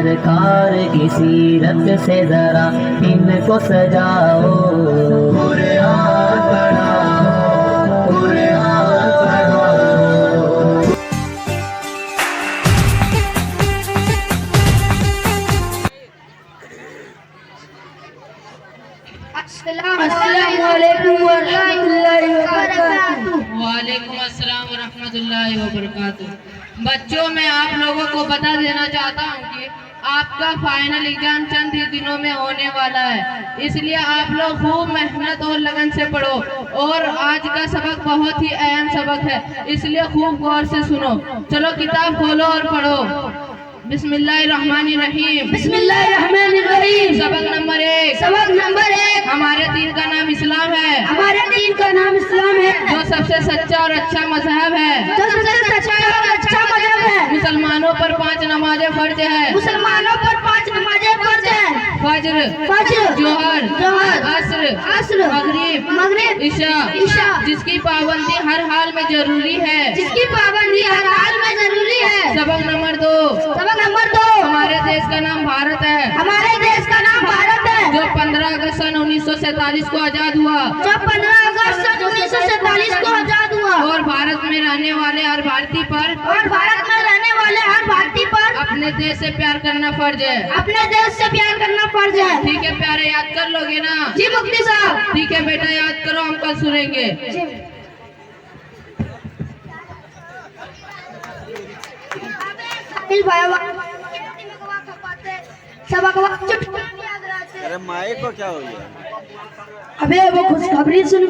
सरकार की सीरत से जरा इनको सजाओ। कुरान पढ़ाओ, कुरान पढ़ाओ। अस्सलाम वालेकुम वरहमतुल्लाहि वबरकातुहू। वालेकुम अस्सलाम वरहमतुल्लाहि वबरकातुहू। बच्चों, मैं आप लोगों को बता देना चाहता हूँ कि आपका फाइनल एग्जाम चंद ही दिनों में होने वाला है, इसलिए आप लोग खूब मेहनत और लगन से पढ़ो। और आज का सबक बहुत ही अहम सबक है, इसलिए खूब गौर से सुनो। चलो किताब खोलो और पढ़ो। बिस्मिल्लाहिर्रहमानिर्रहीम। बिस्मिल्लाहिर्रहमानिर्रहीम। सबक नंबर 1। सबक नंबर 1। हमारे दीन का नाम इस्लाम है। हमारे दीन का नाम इस्लाम है, जो सबसे सच्चा और अच्छा मजहब है। जो सबसे सच्चा और अच्छा मजहब है। मुसलमानों पर 5 नमाजें फर्ज है। मुसलमानों पर 5 नमाजें फर्ज है। फज्र, फज्र, जोहर, जोहर, अस्र, अस्र, मगरिब, मगरिब, इशा, इशा, जिसकी पाबंदी हर हाल में जरूरी है। जिसकी पाबंदी हर हाल में जरूरी है। सबक नंबर 2। सबक नंबर 2। हमारे देश का नाम भारत है। हमारे देश का नाम भारत है, जो 15 अगस्त सन 1947 को आजाद हुआ। जो 15 अगस्त सन 1947 को आजाद हुआ। और भारत में रहने वाले हर भारतीय पर, और भारत में रहने वाले हर भारतीय पर अपने देश से प्यार करना फर्ज है। अपने देश से प्यार करना फर्ज है। ठीक है प्यारे, याद कर लोगे ना? जी मुफ्ती साहब। ठीक है बेटा, याद करो, हम कल सुनेंगे। अरे माइक को क्या हो गया? अबे वो खुशखबरी सुन,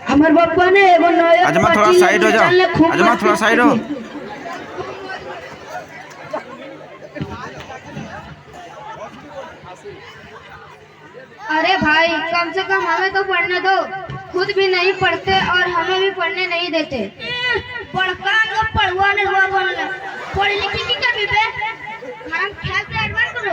हमारे बापा ने एगो नया अजमा थोड़ा साइड हो जाओ, अजमा थोड़ा साइड हो। अरे भाई, कम से कम हमें तो पढ़ने दो। खुद भी नहीं पढ़ते और हमें भी पढ़ने नहीं देते। पढ़का लोग पढ़वाने हुआ बोलना, पढ़ लिखी की कभी पे हम ख्याल से एडवांस करो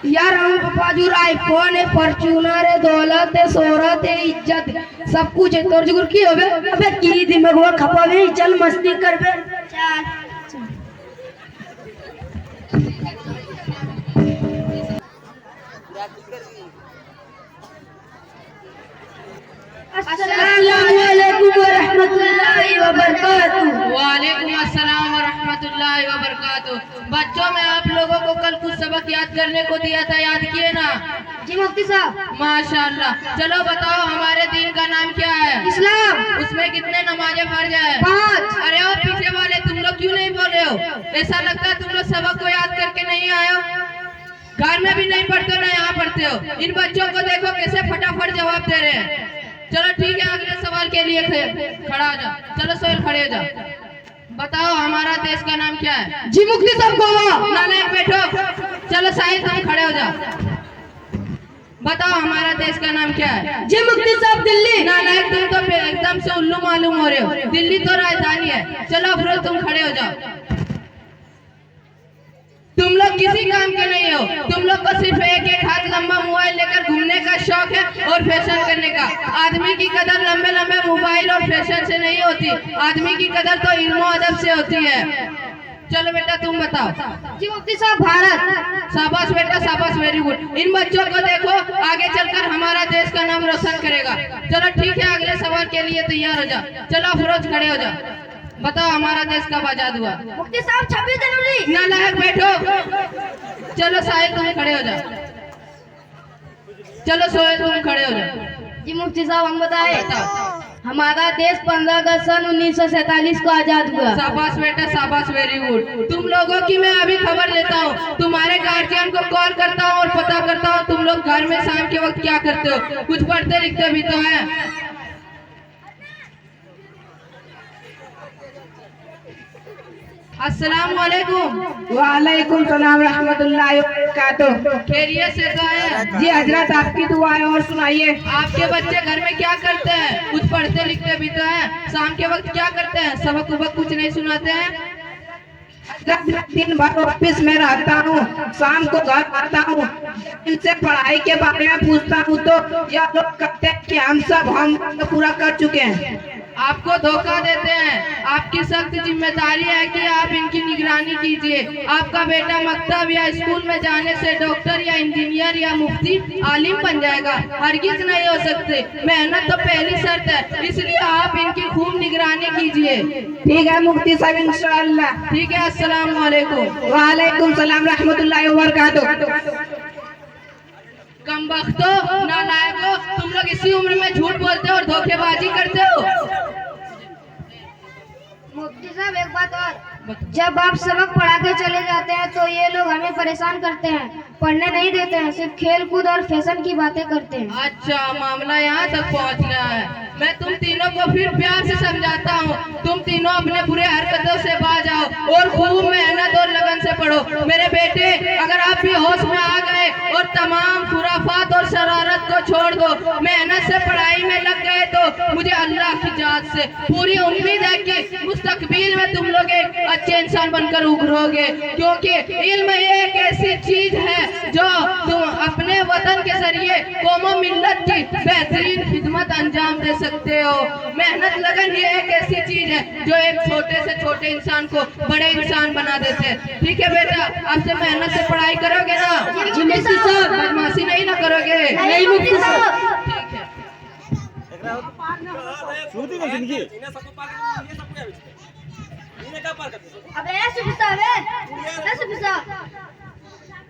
यार। हम पाजूर आईफोन है, फॉर्च्यूनर है, दौलत है, शोहरत है, इज्जत सब कुछ है। तोर जुगुर की होबे? अबे की दिमागवा खपावे, चल मस्ती करबे। चल अस्सलामुअलैकुम वरहमतुल्लाहि वबरकातुहू। वालेकुम अस्सलाम वरहमतुल्लाहि वबरकातुहू। बच्चों, मैं आप लोगों को कल कुछ सबक याद करने को दिया था, याद किए ना? जी मुफ्ती साहब। माशाल्लाह। चलो बताओ, हमारे दीन का नाम क्या है? इस्लाम। उसमें कितने नमाजें फर्ज है? 5। अरे ओ पीछे वाले, तुम लोग क्यों नहीं बोल रहे हो? ऐसा लगता है तुम लोग सबक को याद करके नहीं आए हो। घर में भी नहीं पढ़ते हो ना यहाँ पढ़ते हो। इन बच्चों को देखो कैसे फटाफट जवाब दे रहे हैं। चलो ठीक है, अगले सवाल के लिए खड़ा हो जाओ। चलो सोहेल, खड़े हो जाओ। बताओ, हमारा देश का नाम क्या है? जी मुफ्ती साहब गोवा। नालायक बैठो। चलो साहिल, तुम खड़े हो जाओ। बताओ, हमारा देश का नाम क्या है? जी मुफ्ती साहब दिल्ली। नालायक, तुम तो एकदम से उल्लू मालूम हो रहे हो। दिल्ली तो राजधानी है। चलो अफरोज, तुम खड़े हो जाओ। तुम लोग किसी काम के नहीं हो। तुम लोग को सिर्फ एक हाथ लंबा मोबाइल लेकर घूमने का शौक है और फैशन करने का। आदमी की कदर लंबे लंबे मोबाइल और फैशन से नहीं होती, आदमी की कदर तो इल्म और अदब से होती है। चलो बेटा, तुम बताओ। जी मुफ्ती साहब भारत। शाबाश बेटा, शाबाश, वेरी गुड। इन बच्चों को देखो, आगे चलकर हमारा देश का नाम रोशन करेगा। चलो ठीक है, अगले सवाल के लिए तैयार हो जाओ। चलो अफरोज, खड़े हो जाओ। बताओ, हमारा देश कब आजाद हुआ? मुफ्ती साहब 26 जनवरी। नालायक बैठो। चलो साहिल, तुम खड़े हो जाओ। चलो सोहेल, तुम खड़े हो जाओ। जी मुफ्ती साहब हम बताए। बताओ। हमारा देश 15 अगस्त सन 1947 को आजाद हुआ। शाबाश बेटा, शाबाश, वेरी गुड। तुम लोगों की मैं अभी खबर लेता हूँ। तुम्हारे गार्जियन को कॉल करता हूँ और पता करता हूँ तुम लोग घर में शाम के वक्त क्या करते हो। कुछ पढ़ते लिखते भी तो हैं। अस्सलाम वालेकुम। वालेकुम सलाम रहमतुल्लाहि व बरकातुहू। खैरियत से तो है? जी हजरत, आपकी दुआ है। और सुनाइए। आपके बच्चे घर में क्या करते हैं? कुछ पढ़ते लिखते भी तो हैं। शाम के वक्त क्या करते हैं? सबक उबक कुछ नहीं सुनाते हैं? दिन भर ऑफिस में रहता हूँ, शाम को घर आता हूँ। इनसे पढ़ाई के बारे में पूछता हूँ तो यह लोग कहते हैं कि हम पूरा कर चुके हैं। आपको धोखा देते हैं। आपकी सख्त जिम्मेदारी है कि आप इनकी निगरानी कीजिए। आपका बेटा मकतब या स्कूल में जाने से डॉक्टर या इंजीनियर या मुफ्ती आलिम बन जाएगा, हरगिज नहीं हो सकते। मेहनत तो पहली शर्त है, इसलिए आप इनकी खूब निगरानी कीजिए। ठीक है मुफ्ती साहब, इंशाअल्लाह। ठीक है, अस्सलाम वालेकुम। वालेकुम सलाम रहमतुल्लाहि व बरकातुहू। कम वक्तो नालायको, तुम लोग इसी उम्र में झूठ बोलते हो और धोखेबाजी करते हो। मुफ्ती साहब एक बात और, जब आप सबक पढ़ा के चले जाते हैं तो ये लोग हमें परेशान करते हैं, पढ़ने नहीं देते हैं, सिर्फ खेल कूद और फैशन की बातें करते हैं। अच्छा, मामला यहाँ तक पहुँच गया है। मैं तुम तीनों को फिर प्यार से समझाता हूँ। तुम तीनों अपने बुरे हरकतों से बाज आओ और खूब मेहनत और लगन से पढ़ो। मेरे बेटे, अगर आप भी होश में आ गए और तमाम खुराफात और शरारत को छोड़ दो, मेहनत से पढ़ाई में लग गए, तो मुझे अल्लाह की जात से पूरी उम्मीद है कि मुस्तकबिल में तुम लोग एक अच्छे इंसान बनकर उभरोगे, क्योंकि इल्म एक ऐसी चीज है जो तुम अपने वतन के जरिए कौम मिल्लत की बेहतरीन खिदमत अंजाम दे सकते हो। मेहनत लगन ये एक ऐसी चीज है जो एक छोटे से छोटे इंसान को बड़े इंसान बना देते हैं। ठीक है बेटा, आपसे मेहनत से पढ़ाई करोगे ना? जी मुफ्ती साहब। बदमाशी नहीं ना करोगे? नहीं मुफ्ती साहब। ठीक है। अबे सुबह साहब,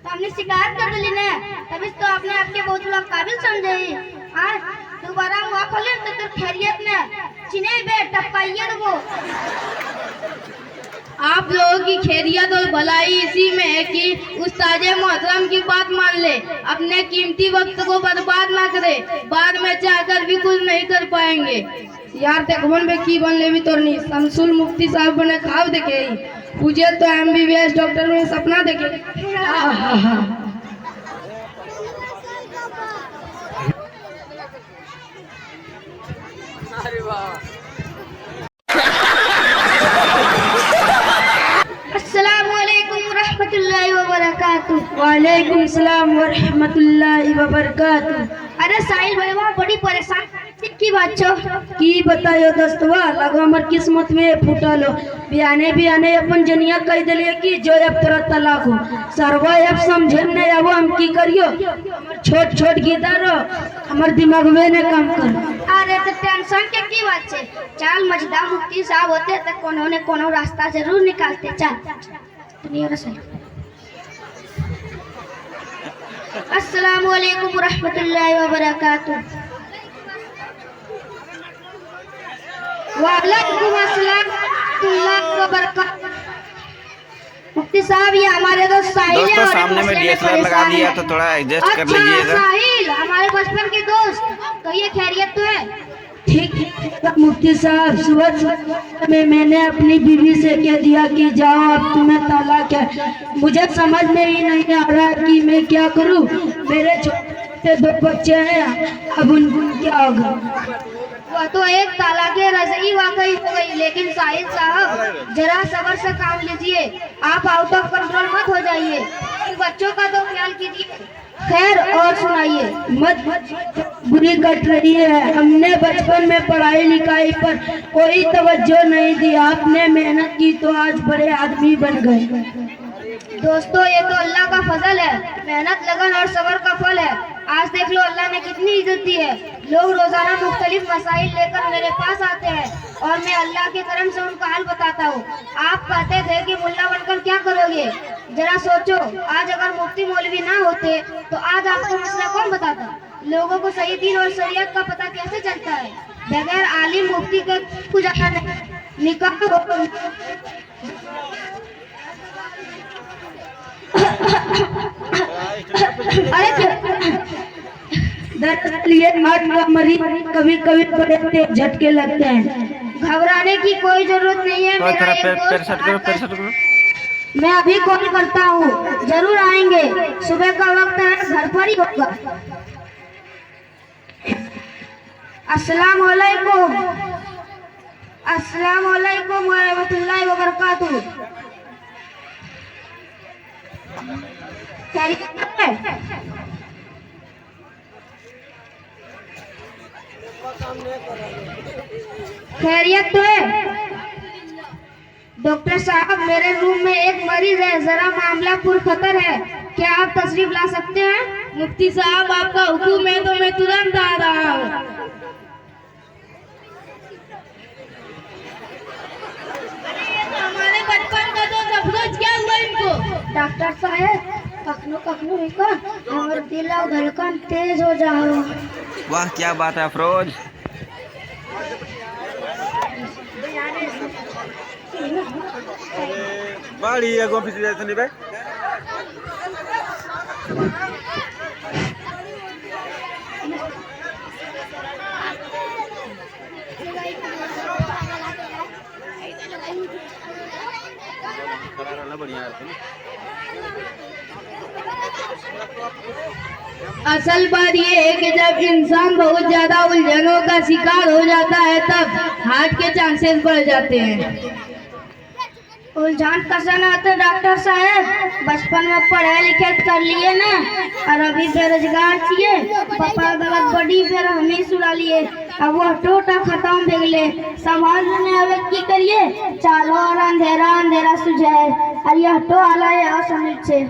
तो हमने शिकायत कर दी ने, तभी तो आपने आपके बहुत लोग काबिल समझे ही। हाँ, दोबारा मुआ खोले तो खैरियत में चिने बे टपकाइए वो। आप लोगों की खैरियत और भलाई इसी में है कि उस्ताद मोहतरम की बात मान ले, अपने कीमती वक्त को बर्बाद ना करे, बाद में चाहकर भी कुछ नहीं कर पाएंगे। यार देखबन में की बन ले भी तो नहीं, शमसुल मुफ्ती साहब बने खाब देखे, मुझे तो MBBS डॉक्टर में सपना देखे। अस्सलामुअलैकुम रहमतुल्लाहि व बरकातुहू। वालेकुम सलाम व रहमतुल्लाहि व बरकातुहू। अरे साहिल भाई वहाँ बड़ी परेशान की बात छो की बतायो दोस्तवा, लगो हमर किस्मत में फूटल हो। बियाने अपन जनिया कह दिलिए कि जो अब तोरा तलाक हो। सरवा अब समझे नहीं आवो, हम की करियो? छोट छोट गिदार हमर दिमाग में ने काम कर। अरे तो टेंशन के की बात छे, चल मजदा मुफ्ती साहब होते तो कोनो ने कोनो रास्ता जरूर निकालते। चल दुनिया रे सही। अस्सलाम वालेकुम रहमतुल्लाहि व बरकातुहू। वालेकुम अस्सलाम व बरकातुहू। मुफ्ती साहब ये हमारे दोस्त साहिल है, दोस्तों सामने में DSLR लगा दिया तो थोड़ा एडजस्ट कर लीजिएगा। साहिल हमारे बचपन के दोस्त, कहिए खैरियत तो है? ठीक मुफ्ती साहब, सुबह में मैंने अपनी बीवी से कह दिया कि जाओ अब तुम्हें तलाक है। मुझे समझ में ही नहीं आ रहा कि मैं क्या करूं। मेरे छोटे 2 बच्चे हैं, अब उनको क्या होगा? वह तो एक तालाक रज़ई वाकई हो गई, लेकिन साहिल साहब जरा सब्र से काम लीजिए, आप आउट ऑफ कंट्रोल मत हो जाइए। इन बच्चों का तो ख्याल कीजिए। खैर और सुनाइए। मत बुरी कट रही है। हमने बचपन में पढ़ाई लिखाई पर कोई तवज्जो नहीं दी, आपने मेहनत की तो आज बड़े आदमी बन गए। दोस्तों ये तो अल्लाह का फजल है, मेहनत लगन और सब्र का फल है। आज देख लो अल्लाह ने कितनी इज्जत दी है। लोग रोजाना मुख्तलिफ मसाइल लेकर मेरे पास आते हैं और मैं अल्लाह के करम से उनका हाल बताता हूँ। आप कहते थे कि मुल्ला बनकर क्या करोगे, जरा सोचो, आज अगर मुफ्ती मौलवी ना होते तो आज आपको मसला कौन बताता? लोगों को सही दीन और शरीयत का पता कैसे चलता है? बगैर आलिम मुफ्ती के गुजारा नहीं। निकाह दरअसल ये हार्ट का मरीज कभी कभी बड़े तेज झटके लगते हैं। घबराने की कोई जरूरत नहीं है। मेरा एक दोस्त मैं अभी कॉल करता हूँ, जरूर आएंगे। सुबह का वक्त है, घर पर ही होगा। अस्सलाम वालेकुम। अस्सलाम वालेकुम व रहमतुल्लाहि व बरकातुहू। खैरियत है? खैरियत तो है? डॉक्टर साहब, मेरे रूम में एक मरीज है, जरा मामला पुरखतर है, क्या आप तशरीफ ला सकते हैं? मुफ्ती साहब, आपका हुक्म है तो मैं तुरंत आ रहा हूँ। हमारे बचपन का तो सफरोज क्या हुआ इनको? डॉक्टर साहब, कखनो हिकन हमर दिल और धड़कन तेज हो जा रहा। वाह क्या बात है अफरोज। बाड़ी एगो ऑफिस जाते नहीं भाई। बढ़िया असल बात ये है कि जब इंसान बहुत ज्यादा उलझनों का शिकार हो जाता है तब हार्ट के चांसेस बढ़ जाते हैं। उलझान कैसे आते डॉक्टर साहब? बचपन में पढ़े लिखे कर लिए ना, और अभी बेरोजगार छिए, पापा गलत बड़ी फिर हम ही सुला लिए, अब वो टोटा खत्म हो गए, समाज में अब की करिए, चालो और अंधेरा अंधेरा सुझाए, और यह तो आला है असमझ से।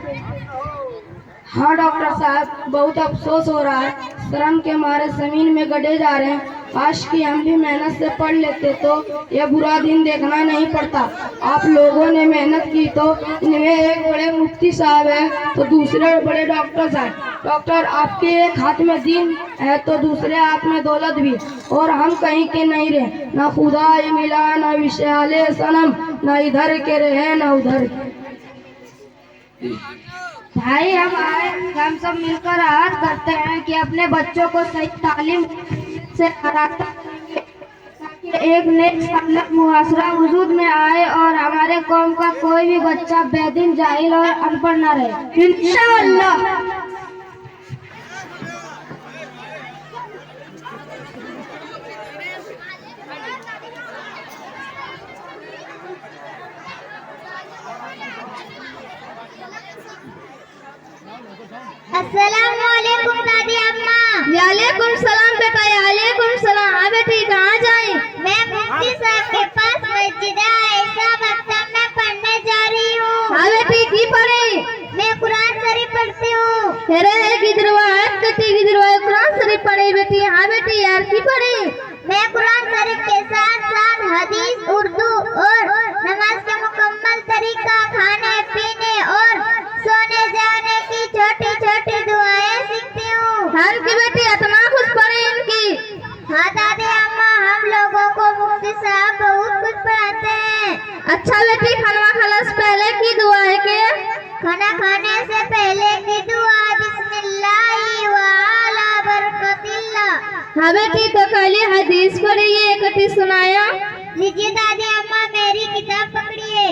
हाँ डॉक्टर साहब, बहुत अफसोस हो रहा है, श्रम के मारे जमीन में गड़े जा रहे हैं। काश कि हम भी मेहनत से पढ़ लेते तो यह बुरा दिन देखना नहीं पड़ता। आप लोगों ने मेहनत की तो इनमें एक बड़े मुफ्ती साहब है तो दूसरे बड़े डॉक्टर हैं। डॉक्टर, आपके एक हाथ में दीन है तो दूसरे हाथ में दौलत भी, और हम कहीं के नहीं रहे, ना खुदा ही मिला ना विशाले सनम, ना इधर के रहे ना उधर। भाई, हम सब मिलकर आज करते हैं कि अपने बच्चों को सही तालीम से कराता, ताकि एक नेक सालक मुहासरा वजूद में आए और हमारे कौम का कोई भी बच्चा बेदीन, जाहिल और अनपढ़ न रहे, इंशाअल्लाह। अस्सलामुअलैकुम दादी अम्मा। वालेकुम सलाम बेटा। वालेकुम सलाम। हाँ बेटी, कहाँ जाए? मैं मुफ्ती साहब के पास मस्जिद आयशा मकतब में पढ़ने जा रही हूँ। हाँ बेटी, की पढ़े? मैं कुरान शरीफ पढ़ती हूँ। तेरे की दिलवायत कटी की दिलवायत कुरान शरीफ पढ़े बेटी। हाँ बेटी यार, की पढ़े? मैं कुरान शरीफ के साथ साथ हदीस, उर्दू और नमाज के मुकम्मल तरीका, खाने पीने और सोने जाने की छोटी छोटी दुआएं सीखती हूँ। हर की बेटी इतना कुछ पढ़े इनकी? हाँ दादी अम्मा, हम लोगों को मुफ्ती साहब बहुत कुछ पढ़ाते हैं। अच्छा बेटी, खाना खाने से पहले की दुआ है के? खाना खाने से पहले की दुआ बिस्मिल्लाह व अला बरकतिल्लाह। हाँ बेटी, तो कल हदीस पढ़ी है, कटी सुनाया। लीजिए दादी अम्मा, मेरी किताब पकड़िए।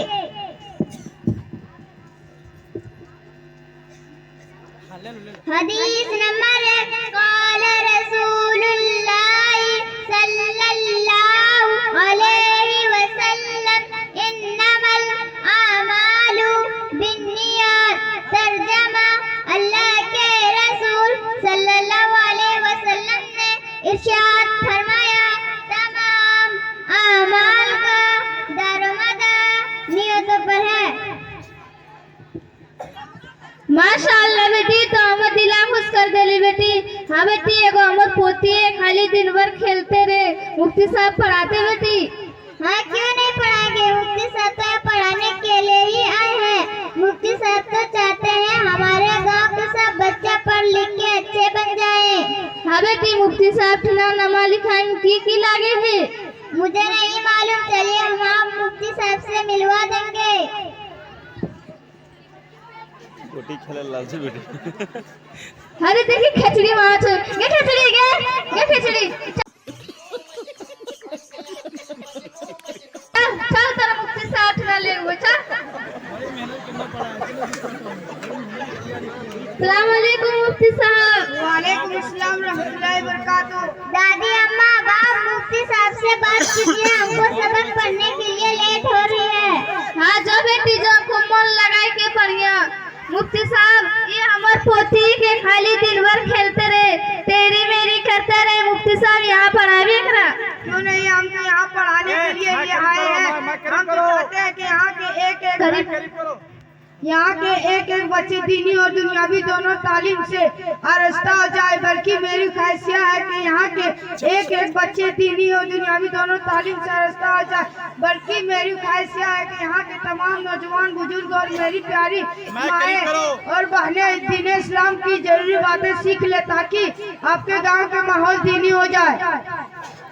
हदीस नंबर 1, क़ाल रसूलुल्लाह सल्लल्लाहु अलैहि वसल्लम, इन्नमल आमालु बिन्नियात। तर्जमा, अल्लाह के रसूल सल्लल्लाहु अलैहि वसल्लम ने इरशाद फरमाया, तमाम आमाल का दारोमदार नियत पर है। माशाअल्लाह बेटी, तो हमें दिला खुश कर देली बेटी। हाँ बेटी, एगो हमर पोती है, खाली दिन भर खेलते रहे, मुफ्ती साहब पढ़ाते बेटी। हाँ, क्यों नहीं पढ़ाएंगे, मुफ्ती साहब तो पढ़ाने के लिए ही आए हैं। मुफ्ती साहब तो चाहते हैं हमारे गांव के सब बच्चे पढ़ लिख के अच्छे बन जाए। हाँ बेटी, मुफ्ती साहब ना नमा लिखाई की लागे है? मुझे नहीं मालूम, चलिए हम आप मुफ्ती साहब से मिलवा देंगे। गोटी खेले लालची बेटी। अरे देखी खिचड़ी माच, ये खिचड़ी ये खिचड़ी। चल तेरा मुफ्ती साहब ना ले हुए, चल। अस्सलाम वालेकुम मुफ्ती साहब। वालेकुम अस्सलाम रहमतुल्लाहि व बरकातहू। दादी अम्मा, आप मुफ्ती साहब से बात कीजिए, हमको सबक पढ़ने के लिए लेट हो रही है। हाँ जो बेटी, जो खूब मन लगाए के पढ़िया। मुफ्ती साहब, ये हमार पोती के खाली दिन भर खेलते रहे, तेरी मेरी करते रहे। मुफ्ती साहब यहाँ पढ़ावे करा। क्यों नहीं, हम तो यहाँ पढ़ाने के लिए आए हैं। हम तो चाहते हैं कि यहाँ के एक बच्चे दीनी और दुनियावी दोनों तालीम से आरास्ता हो जाए। बल्कि मेरी ख्वाहिश है कि यहाँ के एक बच्चे दीनी और दुनियावी दोनों तालीम से आरास्ता हो जाए। बल्कि मेरी ख्वाहिश है कि यहाँ के तमाम नौजवान बुजुर्ग और मेरी प्यारी माएँ और बहनें दीन इस्लाम की जरूरी बातें सीख ले, ताकि आपके गाँव का माहौल दीनी हो जाए।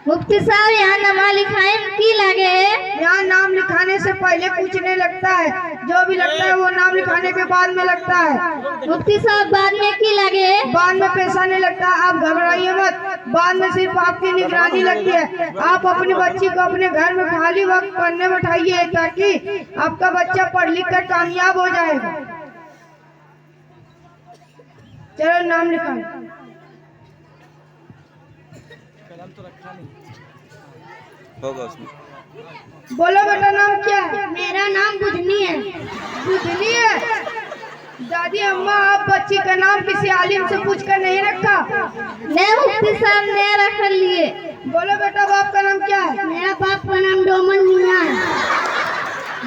मुफ्ती साहब, यहाँ नाम लिखाए की लगे? यहाँ नाम लिखाने से पहले कुछ नहीं लगता है, जो भी लगता है वो नाम लिखाने के बाद में लगता है। मुफ्ती साहब, बाद में की लगे? बाद में पैसा नहीं लगता, आप घबराइए मत। बाद में सिर्फ आपकी निगरानी लगती है। आप अपनी बच्ची को अपने घर में खाली वक्त पढ़ने बैठाइए, ताकि आपका बच्चा पढ़ लिख कर कामयाब हो जाएगा। चलो नाम लिखाएं। होगा उसमें। बोलो बेटा, नाम क्या है? मेरा नाम बुधनी है। बुधनी है? दादी अम्मा, आप बच्ची का नाम किसी आलिम से पूछ कर नहीं रखा? नहीं मुफ्ती साहब, ने रख लिए। बोलो बेटा, बाप का नाम क्या है? मेरा बाप का नाम डोमन मियाँ है।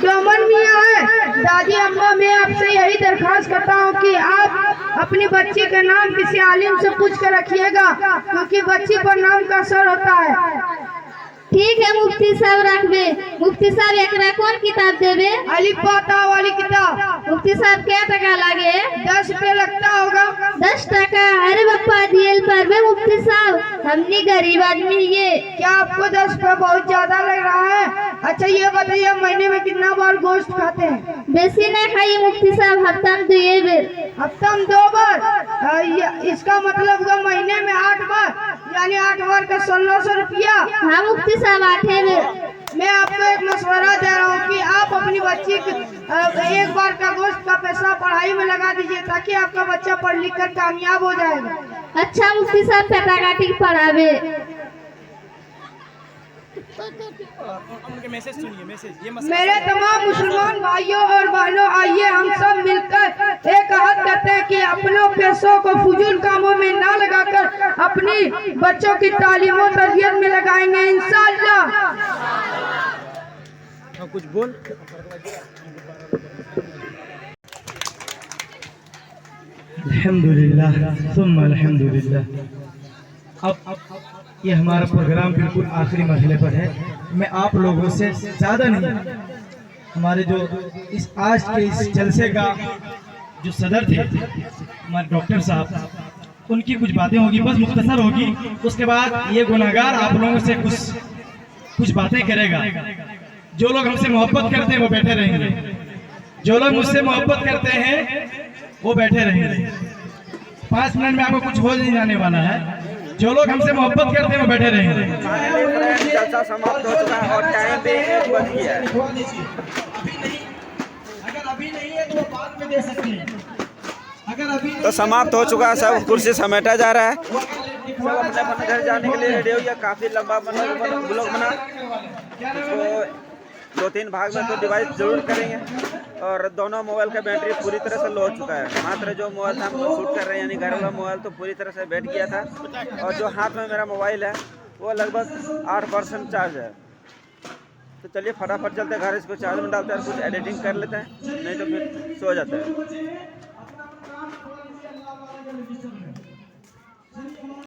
डोमन मियाँ है? दादी अम्मा, मैं आपसे यही दरख्वास्त करता हूँ कि आप अपनी बच्ची का नाम किसी आलिम से पूछ कर रखिएगा, क्योंकि बच्ची पर नाम का असर होता है। ठीक है मुफ्ती साहब, रखबे। मुफ्ती साहब, एकरा कौन किताब देवे? अलिफ बा ता वाली किताब। मुफ्ती साहब, क्या टका लागे? 10 रुपये लगता होगा। 10 टका? अरे बप्पा, दिए पर में मुफ्ती साहब, हमने गरीब आदमी ये। क्या आपको 10 रुपये बहुत ज्यादा लग रहा है? अच्छा ये बताइए, महीने में कितना बार गोश्त खाते हैं? बेसी नहीं खाइए मुफ्ती साहब, हफ्ता में 2 बेर। हफ्ता में 2 बार? इसका मतलब का महीने में 8 बार, यानी 8 बार का 1600 रुपया। हाँ मुफ्ती साहब, 8 बेर। मैं आपको एक मशवरा दे रहा हूँ कि आप अपनी बच्ची एक बार का गोश्त का पैसा पढ़ाई में लगा दीजिए, ताकि आपका बच्चा पढ़ लिख कर कामयाब हो जाएगा। अच्छा मुफ्ती साहब, पेटा काटी पढ़ावे। मेरे तमाम मुसलमान भाइयों और बहनों, आइए हम सब मिलकर एक अहद करते हैं कि अपनों पैसों को फजूल कामों में ना लगाकर अपनी बच्चों की तालीम और तरबियत में लगाएंगे, इंशाअल्लाह। कुछ बोल। अल्हम्दुलिल्लाह सुम्मा अल्हम्दुलिल्लाह। अब ये हमारा प्रोग्राम बिल्कुल आखिरी मरहले पर है। मैं आप लोगों से ज़्यादा नहीं, हमारे जो इस आज के इस जलसे का जो सदर थे हमारे डॉक्टर साहब, उनकी कुछ बातें होगी, बस मुख्तसर होगी। उसके बाद ये गुनहगार आप लोगों से कुछ बातें करेगा। जो लोग हमसे मोहब्बत करते हैं वो बैठे रहेंगे, जो लोग मुझसे मोहब्बत करते हैं वो बैठे रहेंगे। 5 मिनट में आपको कुछ हो नहीं जाने वाला है। जो लोग हमसे मोहब्बत करते हैं वो बैठे रहेंगे। जलसा समाप्त हो चुका है और टाइम भी 1 बज गया है। अगर अभी नहीं है तो बाद में दे सकते हैं। अगर अभी तो समाप्त हो चुका है, सब कुर्सी समेटा जा रहा है। सब अपने अपने घर जाने के लिए रेडी हो गया। काफ़ी लंबा ब्लॉग बना, इसको 2-3 भाग में तो डिवाइड जरूर करेंगे। और दोनों मोबाइल का बैटरी पूरी तरह से लो हो चुका है। मात्र जो मोबाइल था हम शूट कर रहे हैं, यानी घर वाला मोबाइल तो पूरी तरह से बैठ गया था। और जो हाथ में मेरा मोबाइल है वो लगभग 8% चार्ज है। तो चलिए फटाफट चलते हैं घर, इसको चार्ज में डालते हैं और कुछ एडिटिंग कर लेते हैं, नहीं तो फिर सो जाते हैं।